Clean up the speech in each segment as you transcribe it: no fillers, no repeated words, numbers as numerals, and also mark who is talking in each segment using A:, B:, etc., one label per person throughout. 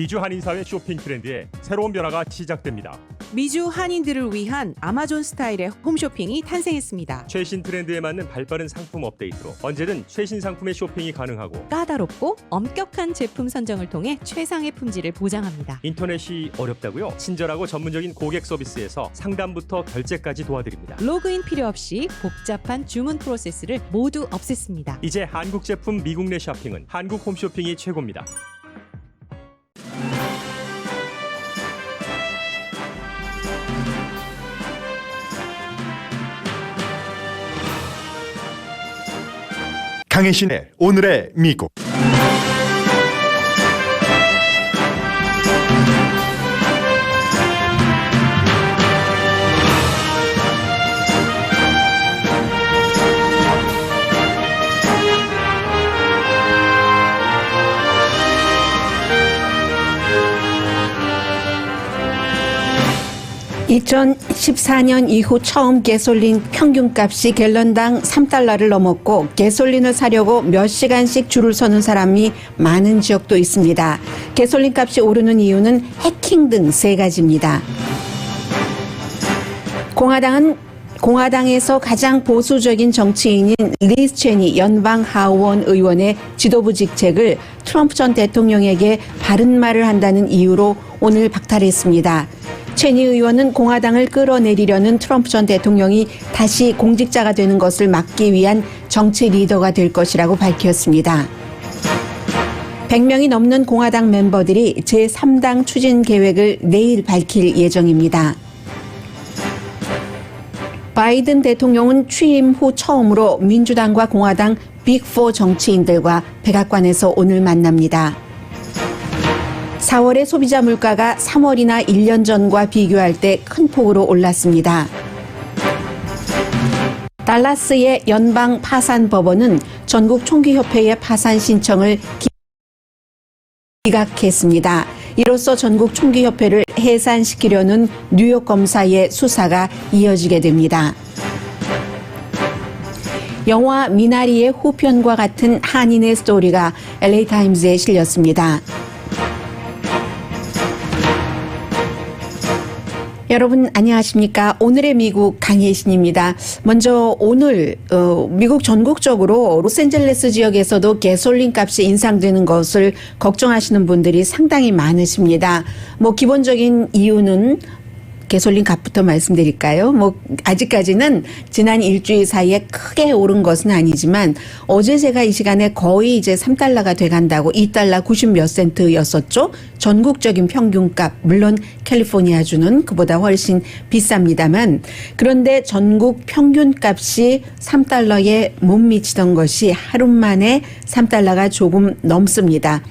A: 미주 한인사회 쇼핑 트렌드에 새로운 변화가 시작됩니다.
B: 미주 한인들을 위한 아마존 스타일의 홈쇼핑이 탄생했습니다.
A: 최신 트렌드에 맞는 발빠른 상품 업데이트로 언제든 최신 상품의 쇼핑이 가능하고
B: 까다롭고 엄격한 제품 선정을 통해 최상의 품질을 보장합니다.
A: 인터넷이 어렵다고요? 친절하고 전문적인 고객 서비스에서 상담부터 결제까지 도와드립니다.
B: 로그인 필요 없이 복잡한 주문 프로세스를 모두 없앴습니다.
A: 이제 한국 제품 미국 내 쇼핑은 한국 홈쇼핑이 최고입니다.
C: 강혜신의 오늘의 미국.
D: (2014년) 이후 처음 가솔린 평균값이 갤런당 $3를 넘었고, 가솔린을 사려고 몇 시간씩 줄을 서는 사람이 많은 지역도 있습니다. 가솔린 값이 오르는 이유는 해킹 등 세 가지입니다. 공화당에서 가장 보수적인 정치인인 리즈 체니 연방 하원 의원의 지도부 직책을 트럼프 전 대통령에게 바른 말을 한다는 이유로 오늘 박탈했습니다. 체니 의원은 공화당을 끌어내리려는 트럼프 전 대통령이 다시 공직자가 되는 것을 막기 위한 정치 리더가 될 것이라고 밝혔습니다. 100명이 넘는 공화당 멤버들이 제3당 추진 계획을 내일 밝힐 예정입니다. 바이든 대통령은 취임 후 처음으로 민주당과 공화당 빅4 정치인들과 백악관에서 오늘 만납니다. 4월의 소비자 물가가 3월이나 1년 전과 비교할 때 큰 폭으로 올랐습니다. 달라스의 연방 파산 법원은 전국 총기협회의 파산 신청을 기각했습니다. 이로써 전국 총기협회를 해산시키려는 뉴욕 검사의 수사가 이어지게 됩니다. 영화 미나리의 후편과 같은 한인의 스토리가 LA타임즈에 실렸습니다. 여러분 안녕하십니까? 오늘의 미국 강혜신입니다. 먼저 오늘 미국 전국적으로 로스앤젤레스 지역에서도 가솔린 값이 인상되는 것을 걱정하시는 분들이 상당히 많으십니다. 기본적인 이유는 가솔린 값부터 말씀드릴까요? 아직까지는 지난 일주일 사이에 크게 오른 것은 아니지만 어제 제가 이 시간에 거의 이제 $3가 돼간다고 $2 90 몇 센트였었죠. 전국적인 평균값, 물론 캘리포니아주는 그보다 훨씬 비쌉니다만, 그런데 전국 평균값이 $3에 못 미치던 것이 하루 만에 $3가 조금 넘습니다.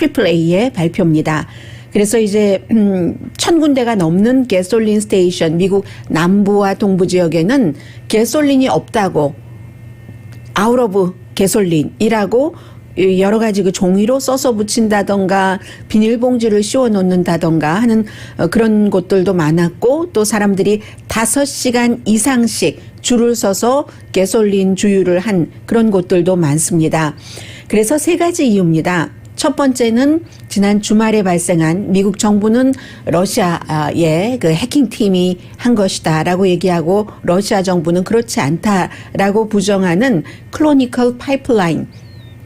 D: AAA의 발표입니다. 그래서 이제 1,000군데가 넘는 가솔린 스테이션, 미국 남부와 동부 지역에는 가솔린이 없다고, 아웃 오브 가솔린이라고 여러 가지 그 종이로 써서 붙인다던가 비닐봉지를 씌워 놓는다던가 하는 그런 곳들도 많았고, 또 사람들이 5시간 이상씩 줄을 서서 가솔린 주유를 한 그런 곳들도 많습니다. 그래서 세 가지 이유입니다. 첫 번째는 지난 주말에 발생한, 미국 정부는 러시아의 그 해킹팀이 한 것이다라고 얘기하고 러시아 정부는 그렇지 않다라고 부정하는 클로니컬 파이프라인,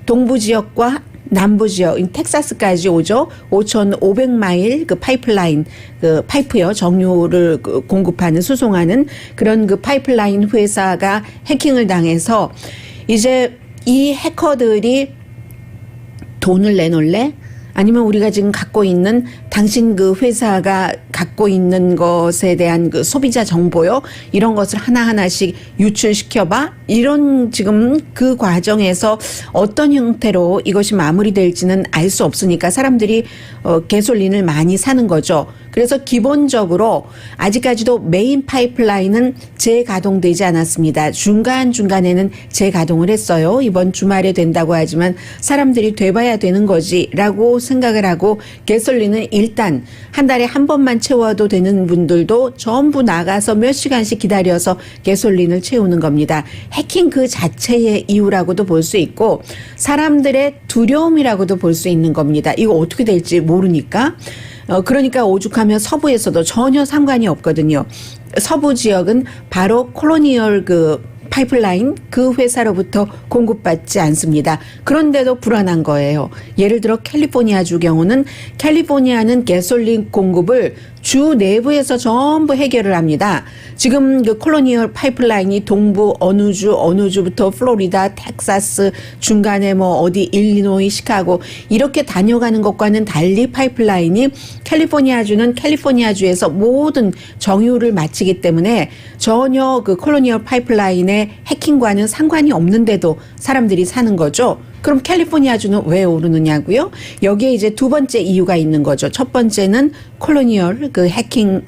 D: 동부 지역과 남부 지역, 텍사스까지 오죠. 5,500마일 그 파이프라인, 그 파이프요, 정유를 공급하는, 수송하는 그런 그 파이프라인 회사가 해킹을 당해서 이제 이 해커들이 돈을 내놓을래? 아니면 우리가 지금 갖고 있는, 당신 그 회사가 갖고 있는 것에 대한 그 소비자 정보요, 이런 것을 하나하나씩 유출시켜봐? 이런 지금 그 과정에서 어떤 형태로 이것이 마무리될지는 알 수 없으니까 사람들이 가솔린을 많이 사는 거죠. 그래서 기본적으로 아직까지도 메인 파이프라인은 재가동되지 않았습니다. 중간중간에는 재가동을 했어요. 이번 주말에 된다고 하지만 사람들이 돼봐야 되는 거지라고 생각을 하고 가솔린은 일단 한 달에 한 번만 채워도 되는 분들도 전부 나가서 몇 시간씩 기다려서 가솔린을 채우는 겁니다. 해킹 그 자체의 이유라고도 볼 수 있고 사람들의 두려움이라고도 볼 수 있는 겁니다. 이거 어떻게 될지 모르니까. 그러니까 오죽하면 서부에서도 전혀 상관이 없거든요. 서부 지역은 바로 콜로니얼 파이프라인 그 회사로부터 공급받지 않습니다. 그런데도 불안한 거예요. 예를 들어 캘리포니아주 경우는 캘리포니아는 가솔린 공급을 주 내부에서 전부 해결을 합니다. 지금 그 콜로니얼 파이프라인이 동부 어느 주부터 플로리다, 텍사스, 중간에 뭐 어디 일리노이, 시카고 이렇게 다녀가는 것과는 달리 파이프라인이 캘리포니아주는 캘리포니아주에서 모든 정유를 마치기 때문에 전혀 그 콜로니얼 파이프라인의 해킹과는 상관이 없는데도 사람들이 사는 거죠. 그럼 캘리포니아주는 왜 오르느냐고요? 여기에 이제 두 번째 이유가 있는 거죠. 첫 번째는 콜로니얼 해킹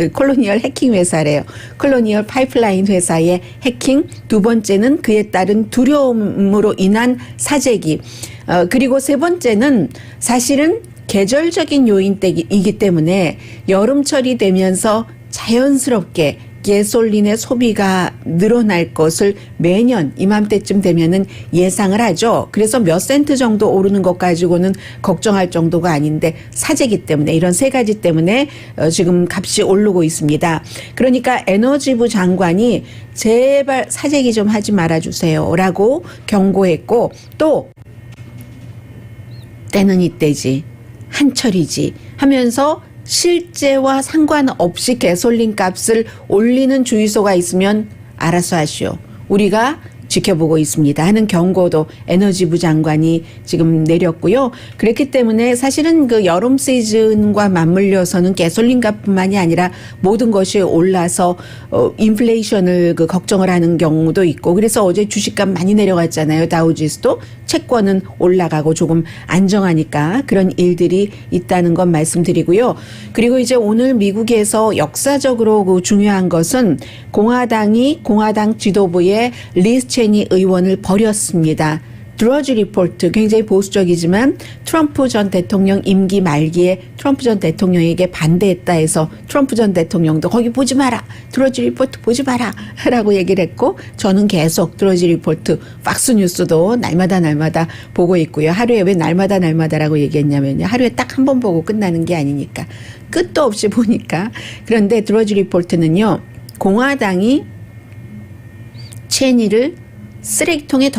D: 회사래요. 콜로니얼 파이프라인 회사의 해킹. 두 번째는 그에 따른 두려움으로 인한 사재기. 그리고 세 번째는 사실은 계절적인 요인이기 때문에 여름철이 되면서 자연스럽게 가솔린의 소비가 늘어날 것을 매년 이맘때쯤 되면은 예상을 하죠. 그래서 몇 센트 정도 오르는 것 가지고는 걱정할 정도가 아닌데 사재기 때문에 이런 세 가지 때문에 지금 값이 오르고 있습니다. 그러니까 에너지부 장관이 제발 사재기 좀 하지 말아주세요라고 경고했고 또 때는 이때지 한철이지 하면서 실제와 상관없이 가솔린 값을 올리는 주유소가 있으면 알아서 하시오. 우리가 지켜보고 있습니다 하는 경고도 에너지부 장관이 지금 내렸고요. 그렇기 때문에 사실은 그 여름 시즌과 맞물려서는 가솔린 값뿐만이 아니라 모든 것이 올라서 인플레이션을 걱정을 하는 경우도 있고 그래서 어제 주식값 많이 내려갔잖아요. 다우지수도 채권은 올라가고 조금 안정하니까 그런 일들이 있다는 건 말씀드리고요. 그리고 이제 오늘 미국에서 역사적으로 중요한 것은 공화당 지도부의 리스 체니 의원을 버렸습니다. 드러지 리포트 굉장히 보수적이지만 트럼프 전 대통령 임기 말기에 트럼프 전 대통령에게 반대했다 해서 트럼프 전 대통령도 거기 보지 마라. 드러지 리포트 보지 마라. 라고 얘기를 했고 저는 계속 드러지 리포트 팍스뉴스도 날마다 보고 있고요. 하루에 왜 날마다라고 얘기했냐면요. 하루에 딱 한 번 보고 끝나는 게 아니니까. 끝도 없이 보니까. 그런데 드러지 리포트는요. 공화당이 체니를 쓰레기통에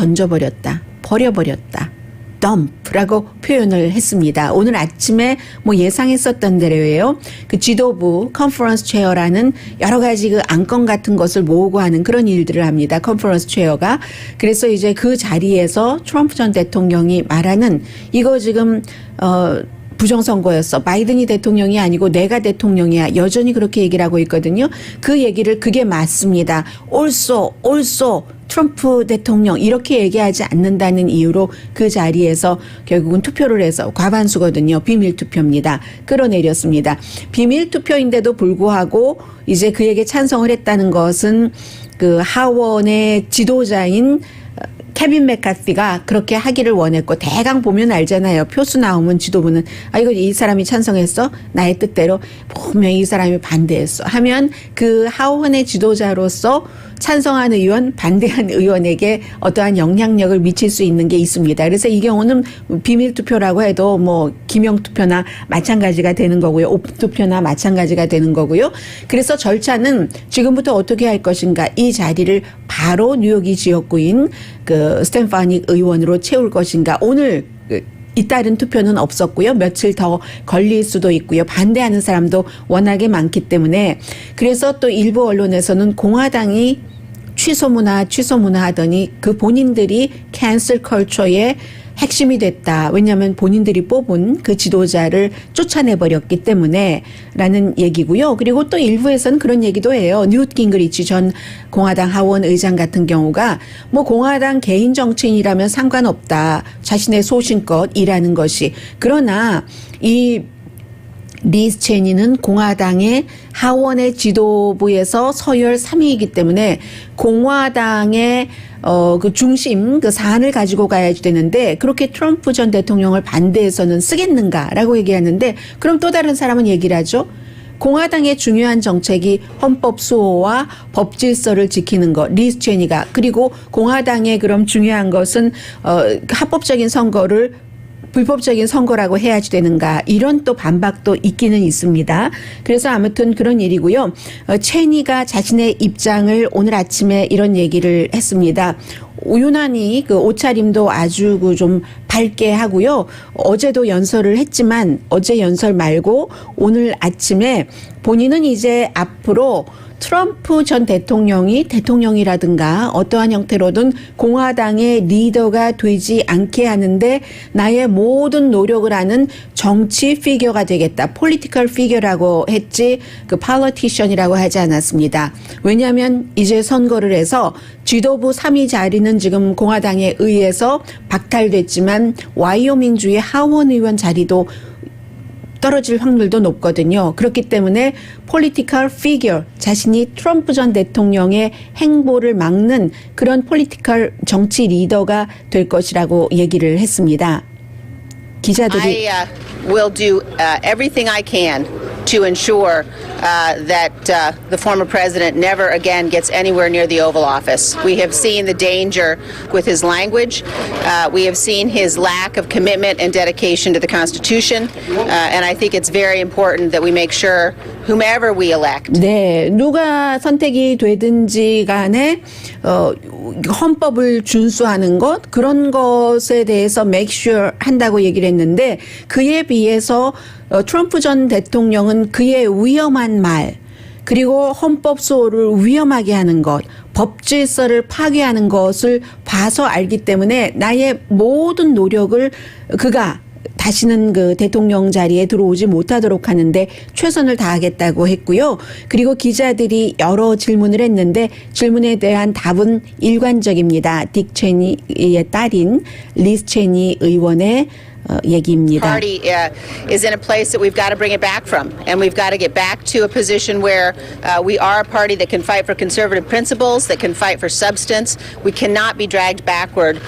D: 버려버렸다. 덤프라고 표현을 했습니다. 오늘 아침에 뭐 예상했었던 대로예요. 그 지도부 컨퍼런스 체어라는 여러 가지 그 안건 같은 것을 모으고 하는 그런 일들을 합니다. 컨퍼런스 체어가. 그래서 이제 그 자리에서 트럼프 전 대통령이 말하는 이거 지금 부정선거였어. 바이든이 대통령이 아니고 내가 대통령이야. 여전히 그렇게 얘기를 하고 있거든요. 그게 맞습니다. also 트럼프 대통령 이렇게 얘기하지 않는다는 이유로 그 자리에서 결국은 투표를 해서 과반수거든요. 비밀 투표입니다. 끌어내렸습니다. 비밀 투표인데도 불구하고 이제 그에게 찬성을 했다는 것은 그 하원의 지도자인 케빈 맥카시가 그렇게 하기를 원했고 대강 보면 알잖아요. 표수 나오면 지도부는 이거 이 사람이 찬성했어? 나의 뜻대로 분명히 이 사람이 반대했어. 하면 그 하원의 지도자로서 찬성한 의원, 반대한 의원에게 어떠한 영향력을 미칠 수 있는 게 있습니다. 그래서 이 경우는 비밀 투표라고 해도 뭐 기명 투표나 마찬가지가 되는 거고요. 오픈 투표나 마찬가지가 되는 거고요. 그래서 절차는 지금부터 어떻게 할 것인가 이 자리를 바로 뉴욕이 지역구인 그 스탠파닉 의원으로 채울 것인가 오늘 잇따른 투표는 없었고요. 며칠 더 걸릴 수도 있고요. 반대하는 사람도 워낙에 많기 때문에 그래서 또 일부 언론에서는 공화당이 취소문화 하더니 그 본인들이 캔슬 컬처의 핵심이 됐다. 왜냐하면 본인들이 뽑은 그 지도자를 쫓아내버렸기 때문에 라는 얘기고요. 그리고 또 일부에서는 그런 얘기도 해요. 뉴트 깅그리치 전 공화당 하원 의장 같은 경우가 뭐 공화당 개인 정치인이라면 상관없다. 자신의 소신껏 일하는 것이. 그러나 이 리즈 체니는 공화당의 하원의 지도부에서 서열 3위이기 때문에 공화당의 그 중심 그 사안을 가지고 가야지 되는데 그렇게 트럼프 전 대통령을 반대해서는 쓰겠는가라고 얘기하는데 그럼 또 다른 사람은 얘기를 하죠. 공화당의 중요한 정책이 헌법 수호와 법 질서를 지키는 것, 리즈 체니가 그리고 공화당의 그럼 중요한 것은 합법적인 선거를 불법적인 선거라고 해야지 되는가 이런 또 반박도 있기는 있습니다. 그래서 아무튼 그런 일이고요. 체니가 자신의 입장을 오늘 아침에 이런 얘기를 했습니다. 유난히 그 옷차림도 아주 그 좀 밝게 하고요. 어제도 연설을 했지만 어제 연설 말고 오늘 아침에 본인은 이제 앞으로 트럼프 전 대통령이 대통령이라든가 어떠한 형태로든 공화당의 리더가 되지 않게 하는데 나의 모든 노력을 하는 정치 피겨가 되겠다. 폴리티컬 피겨라고 했지 그 politician이라고 하지 않았습니다. 왜냐하면 이제 선거를 해서 지도부 3위 자리는 지금 공화당에 의해서 박탈됐지만 와이오밍주의 하원 의원 자리도 떨어질 확률도 높거든요. 그렇기 때문에 political figure, 자신이 트럼프 전 대통령의 행보를 막는 그런 political 정치 리더가 될 것이라고 얘기를 했습니다. 기자들이
E: I will do everything I can to ensure that the former president never again gets anywhere near the Oval Office. We have seen the danger with his language. We have seen his lack of commitment and dedication to the Constitution. And I think it's very important that we make sure whomever we elect.
D: 네, 누가 선택이 되든지 간에 헌법을 준수하는 것 그런 것에 대해서 make sure 한다고 얘기를 했는데 그에 비해서 트럼프 전 대통령은 그의 위험한 말 그리고 헌법 수호를 위험하게 하는 것, 법 질서를 파괴하는 것을 봐서 알기 때문에 나의 모든 노력을 그가 다시는 그 대통령 자리에 들어오지 못하도록 하는데 최선을 다하겠다고 했고요. 그리고 기자들이 여러 질문을 했는데 질문에 대한 답은 일관적입니다. 딕 체니의 딸인 리즈 체니 의원의 얘기입니다.
E: Party is in a place that we've got to bring it back from, and we've got to get back to a position where we are a party that can fight for conservative principles, that can fight for substance. We cannot be dragged backward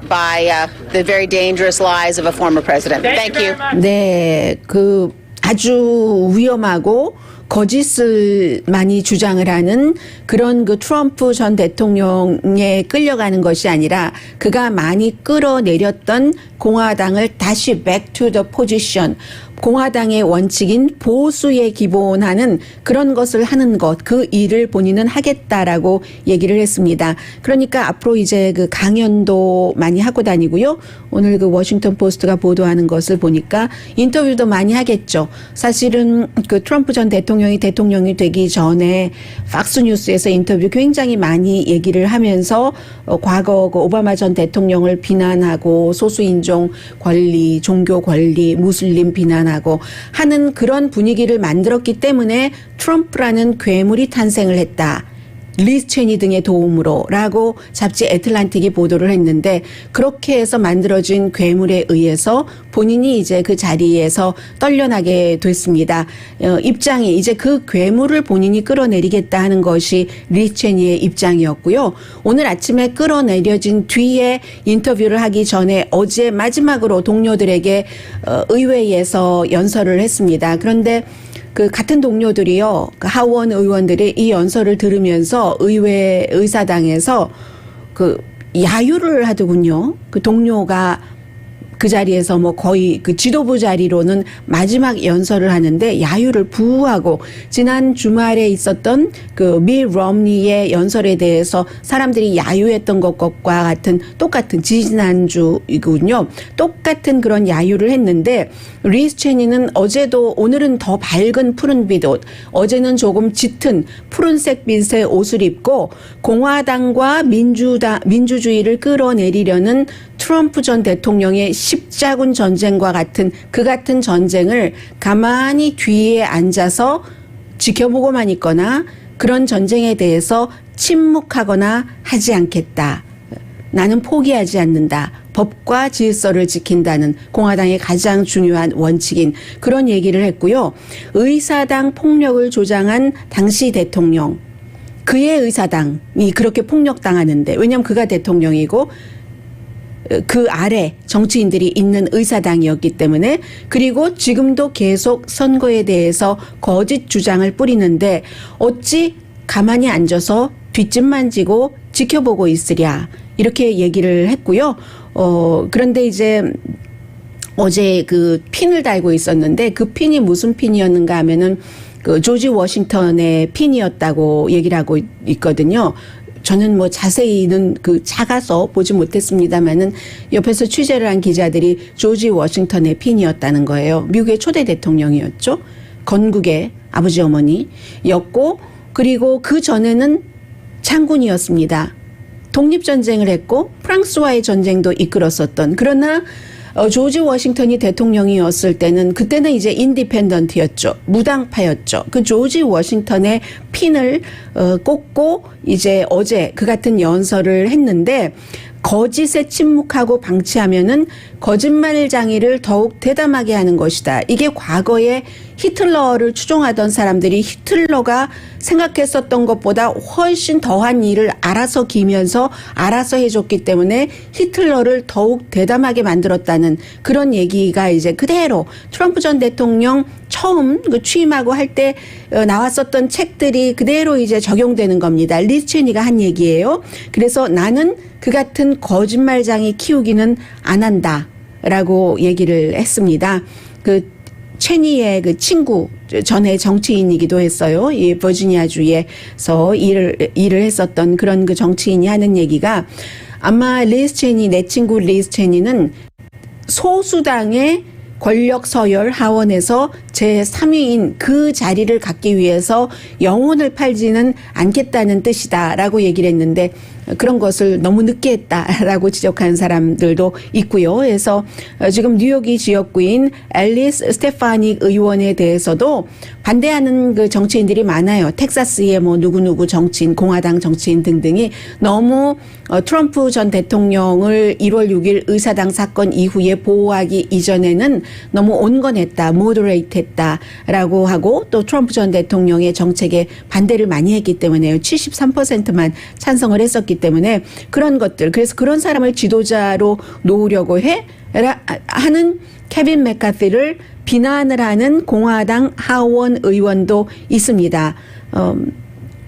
E: by the very dangerous lies of a former president. Thank you.
D: 네, 그 아주 위험하고 거짓을 많이 주장을 하는 그런 그 트럼프 전 대통령에 끌려가는 것이 아니라 그가 많이 끌어내렸던 공화당을 다시 back to the position, 공화당의 원칙인 보수에 기본하는 그런 것을 하는 것, 그 일을 본인은 하겠다라고 얘기를 했습니다. 그러니까 앞으로 이제 그 강연도 많이 하고 다니고요. 오늘 그 워싱턴 포스트가 보도하는 것을 보니까 인터뷰도 많이 하겠죠. 사실은 그 트럼프 전 대통령이 되기 전에 팍스뉴스에서 인터뷰 굉장히 많이 얘기를 하면서 과거 그 오바마 전 대통령을 비난하고 소수인종 권리, 종교 권리, 무슬림 비난하고 하는 그런 분위기를 만들었기 때문에 트럼프라는 괴물이 탄생을 했다. 리즈 체니 등의 도움으로 라고 잡지 애틀란틱이 보도를 했는데 그렇게 해서 만들어진 괴물에 의해서 본인이 이제 그 자리에서 떨려나게 됐습니다. 입장이 이제 그 괴물을 본인이 끌어내리겠다 하는 것이 리즈 체니의 입장이었고요. 오늘 아침에 끌어내려진 뒤에 인터뷰를 하기 전에 어제 마지막으로 동료들에게 의회에서 연설을 했습니다. 그런데 그 같은 동료들이요, 그 하원 의원들이 이 연설을 들으면서 의회 의사당에서 그 야유를 하더군요. 그 동료가 그 자리에서 뭐 거의 그 지도부 자리로는 마지막 연설을 하는데 야유를 부하고 지난 주말에 있었던 그 미 럼니의 연설에 대해서 사람들이 야유했던 것과 같은 똑같은 지지난주이군요. 똑같은 그런 야유를 했는데 리즈 체니는 어제도 오늘은 더 밝은 푸른빛 옷, 어제는 조금 짙은 푸른색 빛의 옷을 입고 공화당과 민주주의를 끌어내리려는 트럼프 전 대통령의 십자군 전쟁과 같은 그 같은 전쟁을 가만히 뒤에 앉아서 지켜보고만 있거나 그런 전쟁에 대해서 침묵하거나 하지 않겠다. 나는 포기하지 않는다. 법과 질서를 지킨다는 공화당의 가장 중요한 원칙인 그런 얘기를 했고요. 의사당 폭력을 조장한 당시 대통령, 그의 의사당이 그렇게 폭력당하는데, 왜냐하면 그가 대통령이고 그 아래 정치인들이 있는 의사당이었기 때문에, 그리고 지금도 계속 선거에 대해서 거짓 주장을 뿌리는데 어찌 가만히 앉아서 뒷짐만 지고 지켜보고 있으랴, 이렇게 얘기를 했고요. 그런데 이제 어제 그 핀을 달고 있었는데 그 핀이 무슨 핀이었는가 하면은 그 조지 워싱턴의 핀이었다고 얘기를 하고 있거든요. 저는 뭐 자세히는 그 작아서 보지 못했습니다만은 옆에서 취재를 한 기자들이 조지 워싱턴의 핀이었다는 거예요. 미국의 초대 대통령이었죠. 건국의 아버지 어머니였고, 그리고 그 전에는 장군이었습니다. 독립전쟁을 했고 프랑스와의 전쟁도 이끌었었던, 그러나 조지 워싱턴이 대통령이었을 때는, 그때는 이제 인디펜던트였죠. 무당파였죠. 그 조지 워싱턴의 핀을 꽂고 이제 어제 그 같은 연설을 했는데, 거짓에 침묵하고 방치하면은 거짓말장이를 더욱 대담하게 하는 것이다. 이게 과거에 히틀러를 추종하던 사람들이 히틀러가 생각했었던 것보다 훨씬 더한 일을 알아서 기면서 알아서 해줬기 때문에 히틀러를 더욱 대담하게 만들었다는 그런 얘기가 이제 그대로 트럼프 전 대통령 처음 그 취임하고 할 때 나왔었던 책들이 그대로 이제 적용되는 겁니다. 리즈 체니가 한 얘기예요. 그래서 나는 그 같은 거짓말장이 키우기는 안 한다라고 얘기를 했습니다. 그 체니의 그 친구, 전에 정치인이기도 했어요. 이 버지니아주에서 일을 했었던 그런 그 정치인이 하는 얘기가, 아마 리즈 체니, 내 친구 리즈 체니는 소수당의 권력 서열 하원에서 제3위인 그 자리를 갖기 위해서 영혼을 팔지는 않겠다는 뜻이다라고 얘기를 했는데, 그런 것을 너무 늦게 했다라고 지적하는 사람들도 있고요. 그래서 지금 뉴욕이 지역구인 앨리스 스테파닉 의원에 대해서도 반대하는 그 정치인들이 많아요. 텍사스의 뭐 누구누구 정치인, 공화당 정치인 등등이 너무 트럼프 전 대통령을 1월 6일 의사당 사건 이후에 보호하기 이전에는 너무 온건했다, 모더레이트 했다라고 하고, 또 트럼프 전 대통령의 정책에 반대를 많이 했기 때문에요. 73%만 찬성을 했었기 때문에 그런 것들, 그래서 그런 사람을 지도자로 놓으려고 하는 케빈 맥카티를 비난을 하는 공화당 하원 의원도 있습니다.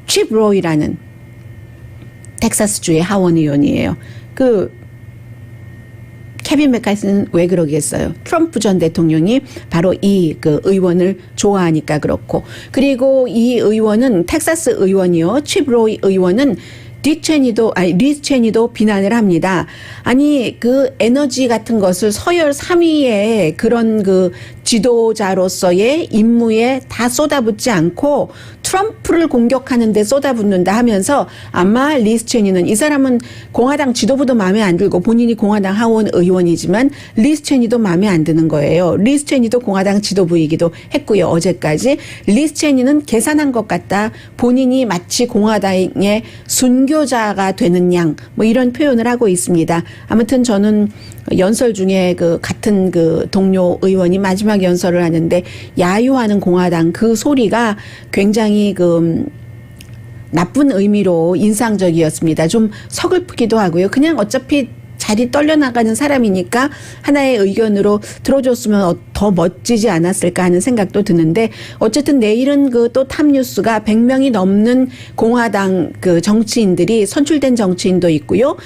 D: 칩 로이라는 텍사스주의 하원 의원이에요. 그 케빈 맥카티는 왜 그러겠어요? 트럼프 전 대통령이 바로 이 그 의원을 좋아하니까 그렇고, 그리고 이 의원은 텍사스 의원이요. 칩 로이 의원은 리즈 체니도 비난을 합니다. 아니, 그 에너지 같은 것을 서열 3위의 그런 그 지도자로서의 임무에 다 쏟아붓지 않고 트럼프를 공격하는 데 쏟아붓는다 하면서, 아마 리즈 체니는, 이 사람은 공화당 지도부도 마음에 안 들고 본인이 공화당 하원 의원이지만 리즈 체니도 마음에 안 드는 거예요. 리즈 체니도 공화당 지도부이기도 했고요. 어제까지 리즈 체니는 계산한 것 같다. 본인이 마치 공화당의 순교자가 되는 양, 뭐 이런 표현을 하고 있습니다. 아무튼 저는 연설 중에 그 같은 그 동료 의원이 마지막 연설을 하는데 야유하는 공화당, 그 소리가 굉장히 그 나쁜 의미로 인상적이었습니다. 좀 서글프기도 하고요. 그냥 어차피 자리 떨려나가는 사람이니까 하나의 의견으로 들어줬으면 더 멋지지 않았을까 하는 생각도 드는데, 어쨌든 내일은 그 또 탑뉴스가 100명이 넘는 공화당 그 정치인들이, 선출된 정치인도 있고요.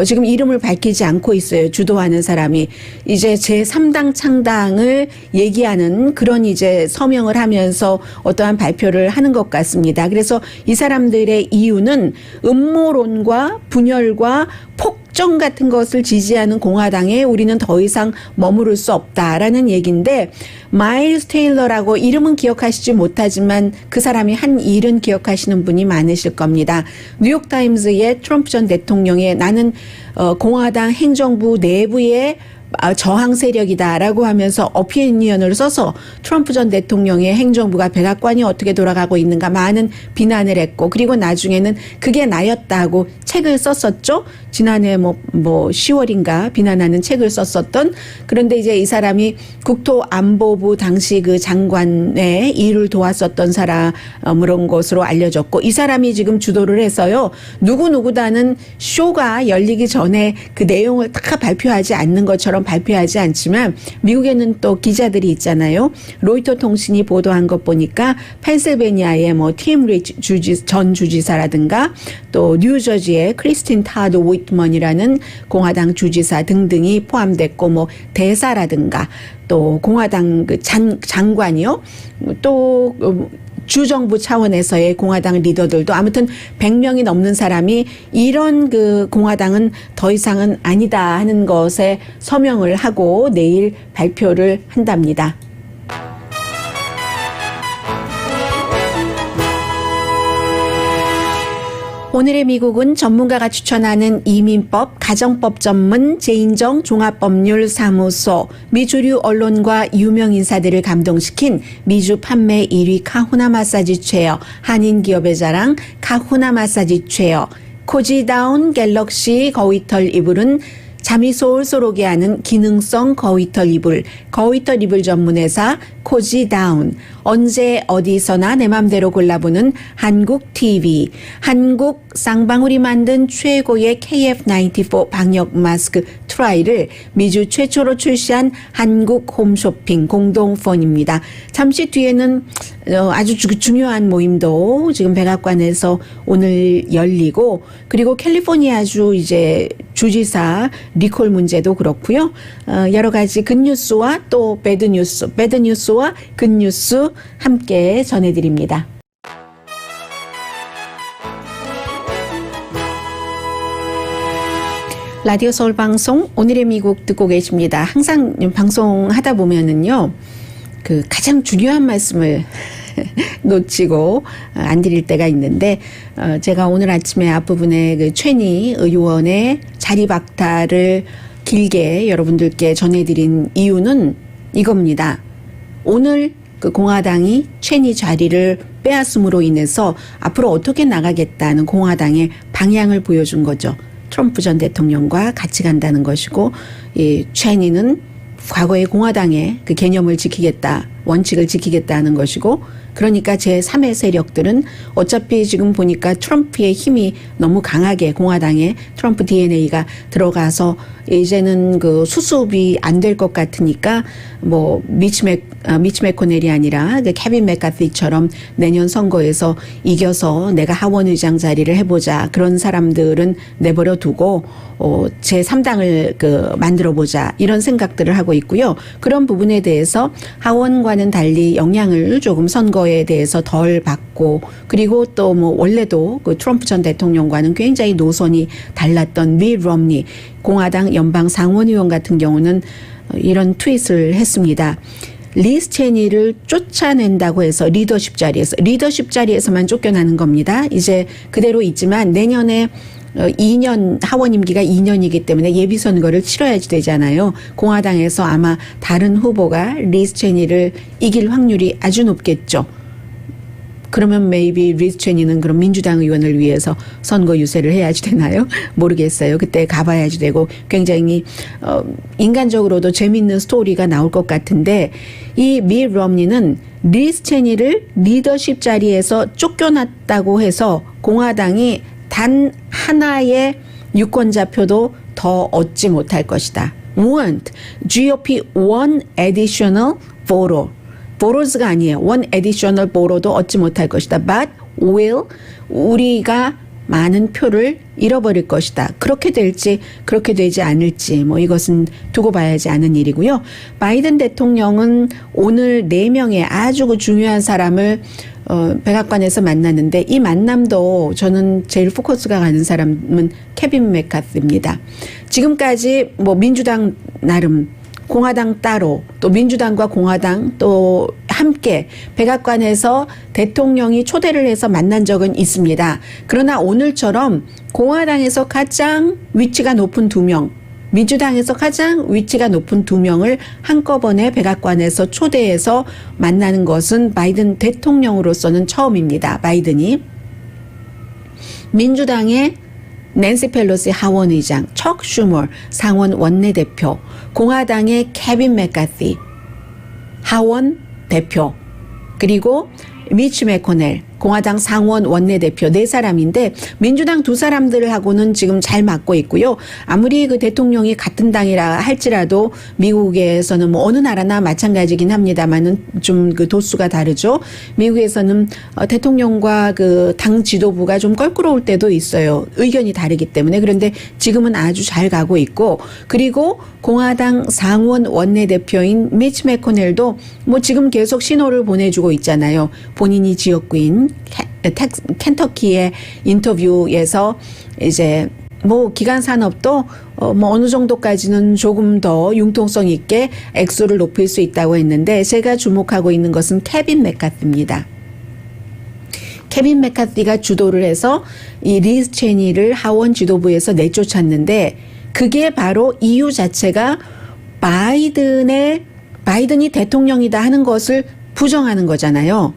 D: 지금 이름을 밝히지 않고 있어요. 주도하는 사람이. 이제 제3당 창당을 얘기하는 그런 이제 서명을 하면서 어떠한 발표를 하는 것 같습니다. 그래서 이 사람들의 이유는 음모론과 분열과 폭정 같은 것을 지지하는 공화당에 우리는 더 이상 머무를 수 없다라는 얘기인데, 마일스 테일러라고 이름은 기억하시지 못하지만 그 사람이 한 일은 기억하시는 분이 많으실 겁니다. 뉴욕타임즈의 트럼프 전 대통령의, 나는 공화당 행정부 내부의 저항 세력이다라고 하면서 어피니언을 써서 트럼프 전 대통령의 행정부가 백악관이 어떻게 돌아가고 있는가 많은 비난을 했고 그리고 나중에는 그게 나였다고 책을 썼었죠. 지난해 뭐 10월인가 비난하는 책을 썼었던 그런데 이제 이 사람이 국토안보부 당시 그 장관의 일을 도왔었던 사람으로 것으로 알려졌고 이 사람이 지금 주도를 해서요. 누구누구다는 쇼가 열리기 전에 그 내용을 다 발표하지 않는 것처럼 발표하지 않지만 미국에는 또 기자들이 있잖아요. 로이터 통신이 보도한 것 보니까 펜실베니아의 뭐 팀 리치 전 주지사라든가 또 뉴저지의 크리스틴 타드 윗먼이라는 공화당 주지사 등등이 포함됐고 뭐 대사라든가 또 공화당 그 장관이요. 또 주정부 차원에서의 공화당 리더들도 아무튼 100명이 넘는 사람이 이런 그 공화당은 더 이상은 아니다 하는 것에 서명을 하고 내일 발표를 한답니다. 오늘의 미국은 전문가가 추천하는 이민법, 가정법 전문 제인정 종합법률사무소, 미주류 언론과 유명 인사들을 감동시킨 미주 판매 1위 카후나 마사지 체어, 한인 기업의 자랑 카후나 마사지 체어, 코지다운 갤럭시 거위털 이불은 잠이 솔솔 오게 하는 기능성 거위털 이불 전문회사 코지다운, 언제 어디서나 내 맘대로 골라보는 한국 TV, 한국 쌍방울이 만든 최고의 KF94 방역 마스크 트라이를 미주 최초로 출시한 한국 홈쇼핑 공동펀입니다. 잠시 뒤에는 아주 중요한 모임도 지금 백악관에서 오늘 열리고 그리고 캘리포니아주 이제 주지사 리콜 문제도 그렇고요. 여러 가지 굿뉴스와 또 배드뉴스와 굿뉴스 함께 전해드립니다. 라디오 서울 방송 오늘의 미국 듣고 계십니다. 항상 방송하다 보면은요, 그 가장 중요한 말씀을 놓치고 안 드릴 때가 있는데 제가 오늘 아침에 앞부분에 그 최니 의원의 자리 박탈을 길게 여러분들께 전해드린 이유는 이겁니다. 오늘 그 공화당이 최니 자리를 빼앗음으로 인해서 앞으로 어떻게 나가겠다는 공화당의 방향을 보여준 거죠. 트럼프 전 대통령과 같이 간다는 것이고 이 최니는 과거의 공화당의 그 개념을 지키겠다, 원칙을 지키겠다는 것이고 그러니까 제3의 세력들은 어차피 지금 보니까 트럼프의 힘이 너무 강하게 공화당에 트럼프 DNA가 들어가서 이제는 그 수습이 안 될 것 같으니까 뭐 미치 매코넬이 아니라 그 케빈 맥카티처럼 내년 선거에서 이겨서 내가 하원 의장 자리를 해보자 그런 사람들은 내버려 두고 제3당을 그 만들어 보자 이런 생각들을 하고 있고요. 그런 부분에 대해서 하원과는 달리 영향을 조금 선거에 대해서 덜 받고 그리고 또 뭐 원래도 그 트럼프 전 대통령과는 굉장히 노선이 달랐던 밋 롬니 공화당 연방 상원의원 같은 경우는 이런 트윗을 했습니다. 리스 체니를 쫓아낸다고 해서 리더십 자리에서만 쫓겨나는 겁니다. 이제 그대로 있지만 내년에 2년 하원 임기가 2년이기 때문에 예비 선거를 치러야지 되잖아요. 공화당에서 아마 다른 후보가 리스 체니를 이길 확률이 아주 높겠죠. 그러면 maybe 리스 체니는 그럼 민주당 의원을 위해서 선거 유세를 해야지 되나요? 모르겠어요. 그때 가봐야지 되고 굉장히 인간적으로도 재미있는 스토리가 나올 것 같은데 이 밋 롬니는 리스 체니를 리더십 자리에서 쫓겨났다고 해서 공화당이 단 하나의 유권자표도 더 얻지 못할 것이다. won't. GOP one additional voter. voters가 아니에요. one additional voter도 얻지 못할 것이다. but will. 우리가 많은 표를 잃어버릴 것이다. 그렇게 될지 그렇게 되지 않을지 뭐 이것은 두고 봐야지 않은 일이고요. 바이든 대통령은 오늘 4명의 아주 그 중요한 사람을 백악관에서 만났는데 이 만남도 저는 제일 포커스가 가는 사람은 케빈 맥카티입니다. 지금까지 뭐 민주당 나름 공화당 따로 또 민주당과 공화당 또 함께 백악관에서 대통령이 초대를 해서 만난 적은 있습니다. 그러나 오늘처럼 공화당에서 가장 위치가 높은 2명 민주당에서 가장 위치가 높은 2명을 한꺼번에 백악관에서 초대해서 만나는 것은 바이든 대통령으로서는 처음입니다. 바이든이. 민주당의 낸시 펠로시 하원 의장, 척 슈머 상원 원내대표, 공화당의 케빈 맥카티 하원 대표, 그리고 미치 매코넬 공화당 상원 원내대표 4사람인데 민주당 2사람들하고는 지금 잘 맞고 있고요. 아무리 그 대통령이 같은 당이라 할지라도 미국에서는 뭐 어느 나라나 마찬가지긴 합니다만은 좀 그 도수가 다르죠. 미국에서는 대통령과 그 당 지도부가 좀 껄끄러울 때도 있어요. 의견이 다르기 때문에. 그런데 지금은 아주 잘 가고 있고, 그리고 공화당 상원 원내대표인 미치 매코넬도 뭐 지금 계속 신호를 보내주고 있잖아요. 본인이 지역구인 켄터키의 인터뷰에서 이제 뭐 기간 산업도 뭐 어느 정도까지는 조금 더 융통성 있게 액수를 높일 수 있다고 했는데, 제가 주목하고 있는 것은 케빈 맥카티입니다. 케빈 맥카티가 주도를 해서 이 리즈 체니를 하원 지도부에서 내쫓았는데, 그게 바로 이유 자체가 바이든이 대통령이다 하는 것을 부정하는 거잖아요.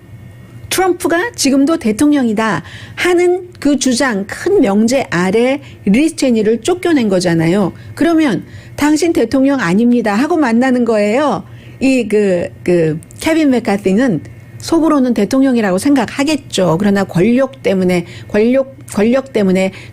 D: 트럼프가 지금도 대통령이다 하는 그 주장, 큰 명제 아래 리즈 체니를 쫓겨낸 거잖아요. 그러면 당신 대통령 아닙니다 하고 만나는 거예요. 케빈 맥카티는 속으로는 대통령이라고 생각하겠죠. 그러나 권력 때문에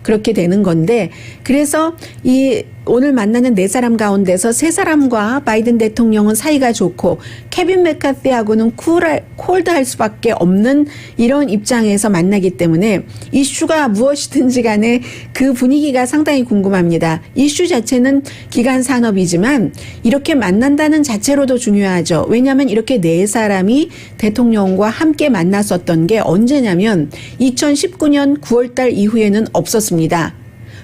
D: 그렇게 되는 건데, 그래서 이 오늘 만나는 4사람 가운데서 3사람과 바이든 대통령은 사이가 좋고 케빈 맥카티하고는 콜드할 수밖에 없는 이런 입장에서 만나기 때문에 이슈가 무엇이든지 간에 그 분위기가 상당히 궁금합니다. 이슈 자체는 기간 산업이지만 이렇게 만난다는 자체로도 중요하죠. 왜냐하면 이렇게 4사람이 대통령과 함께 만났었던 게 언제냐면 2019년 9월달 이후에는 없었습니다.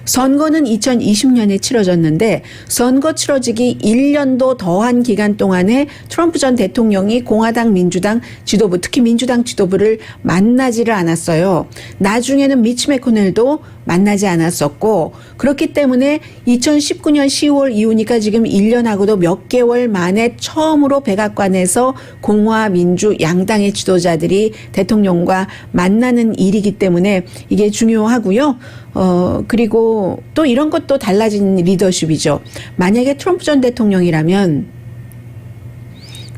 D: 선거는 2020년에 치러졌는데 선거 치러지기 1년도 더한 기간 동안에 트럼프 전 대통령이 공화당 민주당 지도부, 특히 민주당 지도부를 만나지를 않았어요. 나중에는 미치 매코넬도 만나지 않았었고, 그렇기 때문에 2019년 10월 이후니까 지금 1년하고도 몇 개월 만에 처음으로 백악관에서 공화 민주 양당의 지도자들이 대통령과 만나는 일이기 때문에 이게 중요하고요. 그리고 또 이런 것도 달라진 리더십이죠. 만약에 트럼프 전 대통령이라면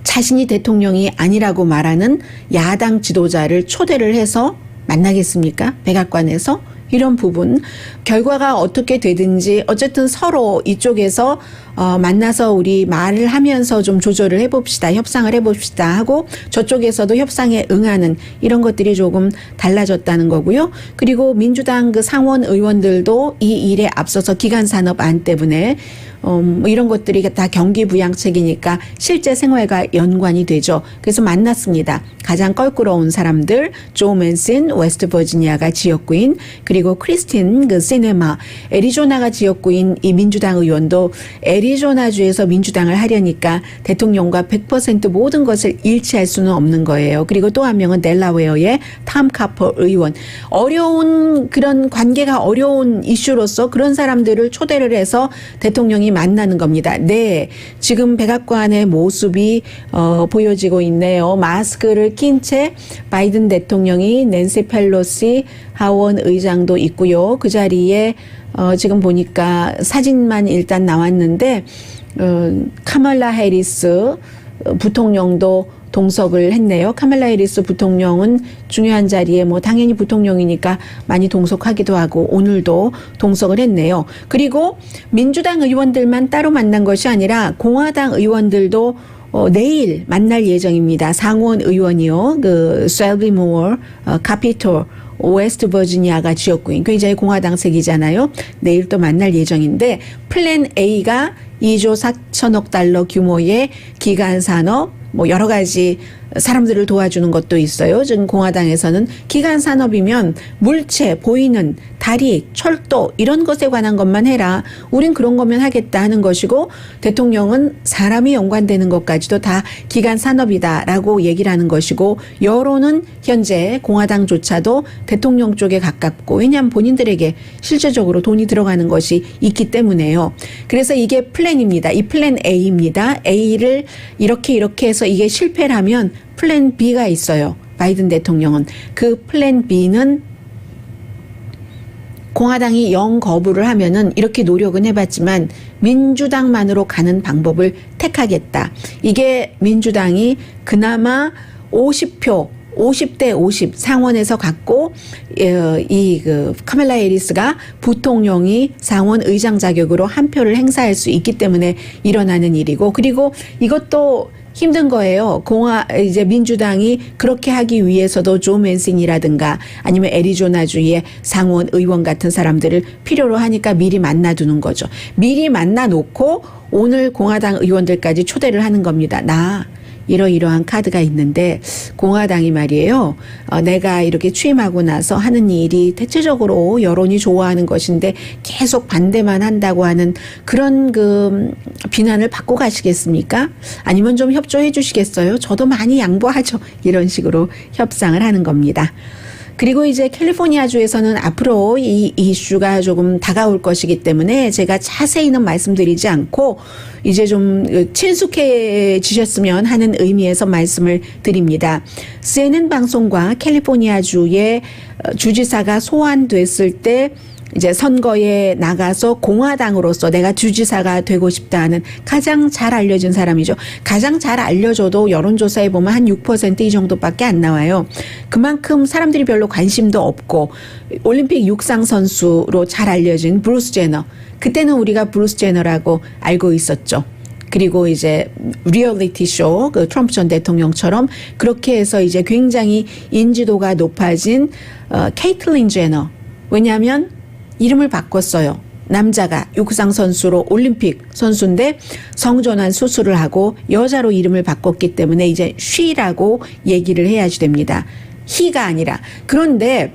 D: 자신이 대통령이 아니라고 말하는 야당 지도자를 초대를 해서 만나겠습니까? 백악관에서? 이런 부분, 결과가 어떻게 되든지 어쨌든 서로 이쪽에서 만나서 우리 말을 하면서 좀 조절을 해봅시다, 협상을 해봅시다 하고 저쪽에서도 협상에 응하는 이런 것들이 조금 달라졌다는 거고요. 그리고 민주당 그 상원 의원들도 이 일에 앞서서 기간산업안 때문에 뭐 이런 것들이 다 경기 부양책이니까 실제 생활과 연관이 되죠. 그래서 만났습니다. 가장 껄끄러운 사람들, 조 맨신 웨스트 버지니아가 지역구인, 그리고 크리스틴 그 시네마 애리조나가 지역구인 이 민주당 의원도 애리조나주에서 민주당을 하려니까 대통령과 100% 모든 것을 일치할 수는 없는 거예요. 그리고 또 한 명은 델라웨어의 탐 카퍼 의원. 어려운 그런 관계가 어려운 이슈로서 그런 사람들을 초대를 해서 대통령이 만나는 겁니다. 네, 지금 백악관의 모습이 보여지고 있네요. 마스크를 낀 채 바이든 대통령이 낸시 펠로시 하원 의장도 있고요. 그 자리에 지금 보니까 사진만 일단 나왔는데 카멀라 해리스 부통령도 동석을 했네요. 카멀라 해리스 부통령은 중요한 자리에 뭐 당연히 부통령이니까 많이 동석하기도 하고 오늘도 동석을 했네요. 그리고 민주당 의원들만 따로 만난 것이 아니라 공화당 의원들도 내일 만날 예정입니다. 상원 의원이요. 그 셀비 모어 카피톨 웨스트 버지니아가 지역구인 굉장히 공화당색이잖아요. 내일 또 만날 예정인데 플랜 A가 2조 4천억 달러 규모의 기간 산업 뭐 여러 가지 사람들을 도와주는 것도 있어요. 지금 공화당에서는 기간 산업이면 물체, 보이는 다리, 철도 이런 것에 관한 것만 해라. 우린 그런 거면 하겠다 하는 것이고 대통령은 사람이 연관되는 것까지도 다 기간 산업이다라고 얘기를 하는 것이고 여론은 현재 공화당조차도 대통령 쪽에 가깝고 왜냐하면 본인들에게 실제적으로 돈이 들어가는 것이 있기 때문에요. 그래서 이게 플랜입니다. 이 플랜 A입니다. A를 이렇게 해서 이게 실패라면 플랜 B가 있어요. 바이든 대통령은. 그 플랜 B는 공화당이 영 거부를 하면은 이렇게 노력은 해봤지만 민주당만으로 가는 방법을 택하겠다. 이게 민주당이 그나마 50표 50대 50 상원에서 갖고 카멜라 해리스가 부통령이 상원 의장 자격으로 한 표를 행사할 수 있기 때문에 일어나는 일이고 그리고 이것도 힘든 거예요. 이제 민주당이 그렇게 하기 위해서도 조 맨슨이라든가 아니면 애리조나주의 상원 의원 같은 사람들을 필요로 하니까 미리 만나두는 거죠. 미리 만나놓고 오늘 공화당 의원들까지 초대를 하는 겁니다. 나 이러이러한 카드가 있는데 공화당이 말이에요. 내가 이렇게 취임하고 나서 하는 일이 대체적으로 여론이 좋아하는 것인데 계속 반대만 한다고 하는 그런 비난을 받고 가시겠습니까? 아니면 좀 협조해 주시겠어요? 저도 많이 양보하죠. 이런 식으로 협상을 하는 겁니다. 그리고 이제 캘리포니아주에서는 앞으로 이 이슈가 조금 다가올 것이기 때문에 제가 자세히는 말씀드리지 않고 이제 좀 친숙해지셨으면 하는 의미에서 말씀을 드립니다. CNN 방송과 캘리포니아주의 주지사가 소환됐을 때 이제 선거에 나가서 공화당으로서 내가 주지사가 되고 싶다 하는 가장 잘 알려진 사람이죠. 가장 잘 알려져도 여론조사에 보면 한 6% 이 정도밖에 안 나와요. 그만큼 사람들이 별로 관심도 없고 올림픽 육상 선수로 잘 알려진 브루스 제너. 그때는 우리가 브루스 제너라고 알고 있었죠. 그리고 이제 리얼리티 쇼, 트럼프 전 대통령처럼 그렇게 해서 이제 굉장히 인지도가 높아진 케이틀린 제너. 왜냐하면 이름을 바꿨어요. 남자가 육상 선수로 올림픽 선수인데 성전환 수술을 하고 여자로 이름을 바꿨기 때문에 이제 she라고 얘기를 해야지 됩니다. he가 아니라. 그런데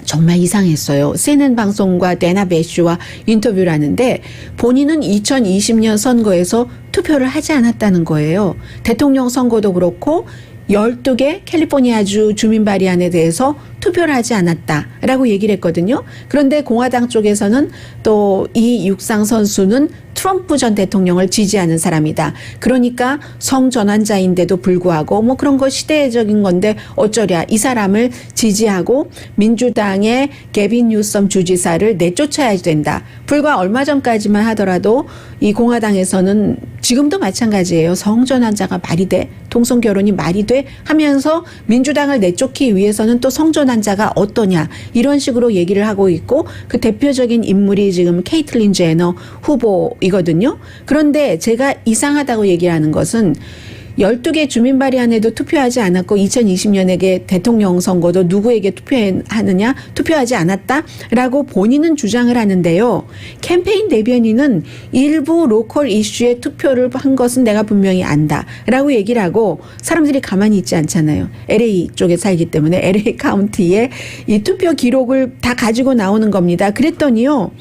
D: 정말 이상했어요. CNN 방송과 데나 베쉬와 인터뷰를 하는데 본인은 2020년 선거에서 투표를 하지 않았다는 거예요. 대통령 선거도 그렇고 12개 캘리포니아주 주민 발의안에 대해서 투표를 하지 않았다라고 얘기를 했거든요. 그런데 공화당 쪽에서는 또 이 육상 선수는 트럼프 전 대통령을 지지하는 사람이다. 그러니까 성전환자인데도 불구하고 뭐 그런 거 시대적인 건데 어쩌랴 이 사람을 지지하고 민주당의 게빈 뉴섬 주지사를 내쫓아야 된다. 불과 얼마 전까지만 하더라도 이 공화당에서는 지금도 마찬가지예요. 성전환자가 말이 돼? 동성결혼이 말이 돼? 하면서 민주당을 내쫓기 위해서는 또 성전환자가 어떠냐 이런 식으로 얘기를 하고 있고 그 대표적인 인물이 지금 케이틀린 제너 후보이거든요. 그런데 제가 이상하다고 얘기하는 것은 12개 주민 발의안에도 투표하지 않았고 2020년에 대통령 선거도 누구에게 투표하느냐 투표하지 않았다라고 본인은 주장을 하는데요. 캠페인 대변인은 일부 로컬 이슈에 투표를 한 것은 내가 분명히 안다라고 얘기를 하고 사람들이 가만히 있지 않잖아요. LA 쪽에 살기 때문에 LA 카운티에 이 투표 기록을 다 가지고 나오는 겁니다. 그랬더니요.